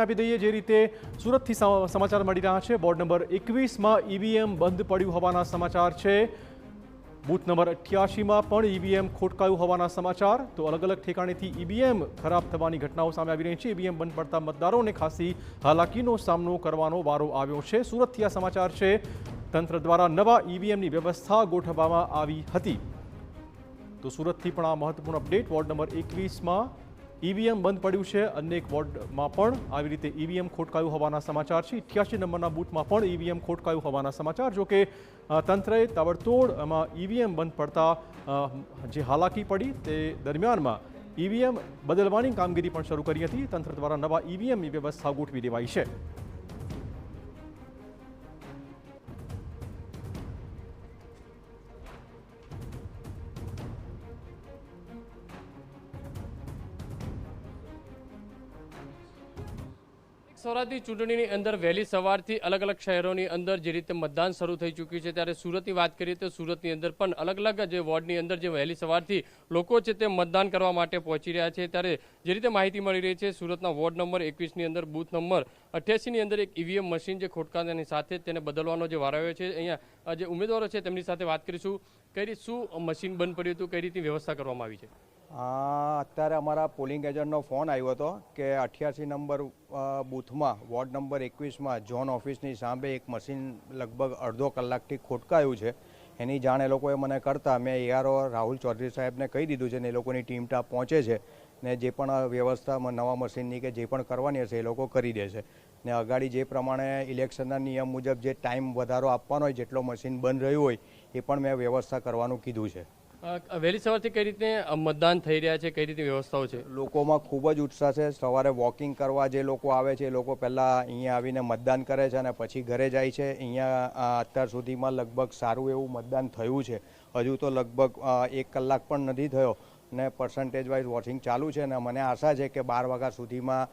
આપી દઈએ જે રીતે સુરતથી સમાચાર મળી રહ્યા છે। બોર્ડ નંબર 21માં ઈવીએમ બંધ પડ્યું હોવાના સમાચાર છે। બૂથ નંબર 88માં પણ ઈવીએમ ખોટકાયું હોવાના સમાચાર। તો અલગ અલગ ઠેકાણેથી ઈવીએમ ખરાબ થવાની ઘટનાઓ સામે આવી રહી છે। ઈવીએમ બંધ પડતા મતદારોને ખાસી હાલાકીનો સામનો કરવાનો વારો આવ્યો છે। સુરતથી આ સમાચાર છે। તંત્ર દ્વારા નવા ઈવીએમની વ્યવસ્થા ગોઠવવામાં આવી હતી। તો સુરતથી પણ આ મહત્વપૂર્ણ અપડેટ। વોર્ડ નંબર 21માં ઈવીએમ બંધ પડ્યું છે। અનેક વોર્ડમાં પણ આવી રીતે ઈવીએમ ખોટકાયું હોવાના સમાચાર છે। 88 નંબરના બૂથમાં પણ ઈવીએમ ખોટકાયું હોવાના સમાચાર। જો કે તંત્રએ તાબડતોડ એમાં ઈવીએમ બંધ પડતા જે હાલાકી પડી તે દરમિયાનમાં ઈવીએમ બદલવાની કામગીરી પણ શરૂ કરી હતી। તંત્ર દ્વારા નવા ઈવીએમની વ્યવસ્થા ગોઠવી દેવાઈ છે। સૌરાષ્ટ્રની ચૂંટણીની અંદર વહેલી સવારથી અલગ અલગ શહેરોની અંદર જે રીતે મતદાન શરૂ થઈ ચૂક્યું છે ત્યારે સુરતની વાત કરીએ તો સુરતની અંદર પણ અલગ અલગ જે વોર્ડની અંદર જે વહેલી સવારથી લોકો છે તે મતદાન કરવા માટે પહોંચી રહ્યા છે। ત્યારે જે રીતે માહિતી મળી રહી છે સુરતના વોર્ડ નંબર 21ની અંદર બૂથ નંબર 88ની અંદર એક ઈવીએમ મશીન જે ખોટકાની સાથે તેને બદલવાનો જે વારો આવ્યો છે। અહીંયા જે ઉમેદવારો છે તેમની સાથે વાત કરીશું। કઈ રીતે શું મશીન બંધ પડ્યું હતું, કઈ રીતની વ્યવસ્થા કરવામાં આવી છે? અત્યારે અમારા પોલિંગ એજન્ટનો ફોન આવ્યો હતો કે 88 નંબર બૂથમાં વોર્ડ નંબર 21માં ઝોન ઓફિસની સામે એક મશીન લગભગ અડધો કલાકથી ખોટકાયું છે। એની જાણ એ લોકોએ મને કરતાં મેં એઆરઓ રાહુલ ચૌધરી સાહેબને કહી દીધું છે ને એ લોકોની ટીમ ત્યાં પહોંચે છે ને જે પણ વ્યવસ્થા નવા મશીનની કે જે પણ કરવાની હશે એ લોકો કરી દેશે ને અગાડી જે પ્રમાણે ઇલેક્શનના નિયમ મુજબ જે ટાઈમ વધારો આપવાનો હોય જેટલો મશીન બંધ રહ્યું હોય એ પણ મેં વ્યવસ્થા કરવાનું કીધું છે। વહેલી સવારથી કઈ રીતે મતદાન થઈ રહ્યા છે, કઈ રીતે વ્યવસ્થાઓ છે? લોકોમાં ખૂબ જ ઉત્સાહ છે। સવારે વોકિંગ કરવા જે લોકો આવે છે એ લોકો પહેલાં અહીંયા આવીને મતદાન કરે છે અને પછી ઘરે જાય છે। અહીંયા અત્યાર સુધીમાં લગભગ સારું એવું મતદાન થયું છે। હજુ તો લગભગ 1 કલાક પણ નથી થયો ને પર્સન્ટેજ વાઇઝ વોટિંગ ચાલુ છે અને મને આશા છે કે 12 વાગ્યા સુધીમાં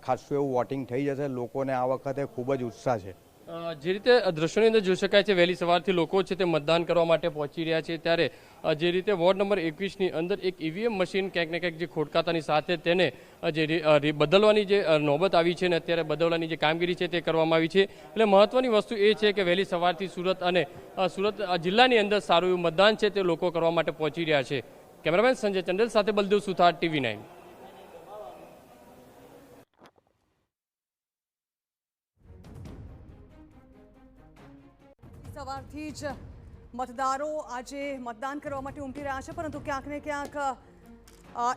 ખાસું એવું વોટિંગ થઈ જશે। લોકોને આ વખતે ખૂબ જ ઉત્સાહ છે। જે રીતે દ્રશ્યોની અંદર જોઈ શકાય છે વહેલી સવારથી લોકો છે તે મતદાન કરવા માટે પહોંચી રહ્યા છે। ત્યારે જે રીતે વોર્ડ નંબર 21ની અંદર એક ઈવીએમ મશીન ક્યાંક ને ક્યાંક જે ખોટકાતાની સાથે તેને જે બદલવાની જે નોબત આવી છે ને અત્યારે બદલવાની જે કામગીરી છે તે કરવામાં આવી છે। એટલે મહત્વની વસ્તુ એ છે કે વહેલી સવારથી સુરત અને સુરત જિલ્લાની અંદર સારું એવું મતદાન છે તે લોકો કરવા માટે પહોંચી રહ્યા છે। કેમેરામેન સંજય ચંડેલ સાથે બલદેવ સુથાર, TV9। સવારથી જ મતદારો આજે મતદાન કરવા માટે ઉમટી રહ્યા છે, પરંતુ ક્યાંક ને ક્યાંક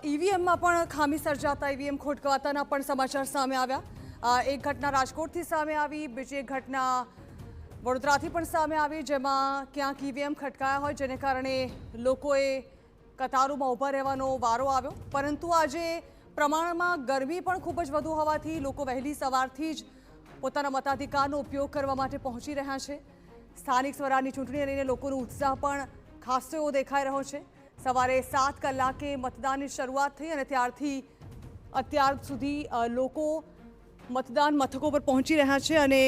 ઈવીએમમાં પણ ખામી સર્જાતા ઈવીએમ ખોટકાતાના પણ સમાચાર સામે આવ્યા। એક ઘટના રાજકોટથી સામે આવી, બીજી એક ઘટના વડોદરાથી પણ સામે આવી, જેમાં ક્યાંક ઈવીએમ ખટકાયા હોય જેને કારણે લોકોએ કતારોમાં ઊભા રહેવાનો વારો આવ્યો। પરંતુ આજે પ્રમાણમાં ગરમી પણ ખૂબ જ વધુ હોવાથી લોકો વહેલી સવારથી જ પોતાના મતાધિકારનો ઉપયોગ કરવા માટે પહોંચી રહ્યા છે। સ્થાનિક સ્વરાજની ચૂંટણીને લઈને લોકોનો ઉત્સાહ પણ ખાસો એવો દેખાઈ રહ્યો છે। સવારે 7 કલાકે મતદાનની શરૂઆત થઈ અને ત્યારથી અત્યાર સુધી લોકો મતદાન મથકો પર પહોંચી રહ્યા છે અને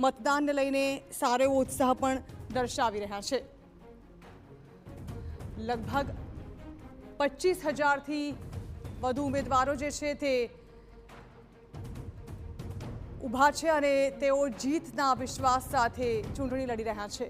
મતદાનને લઈને સારો એવો ઉત્સાહ પણ દર્શાવી રહ્યા છે। લગભગ 25,000થી વધુ ઉમેદવારો જે છે તે ઊભા છે અને તેઓ જીતના વિશ્વાસ સાથે ચૂંટણી લડી રહ્યા છે।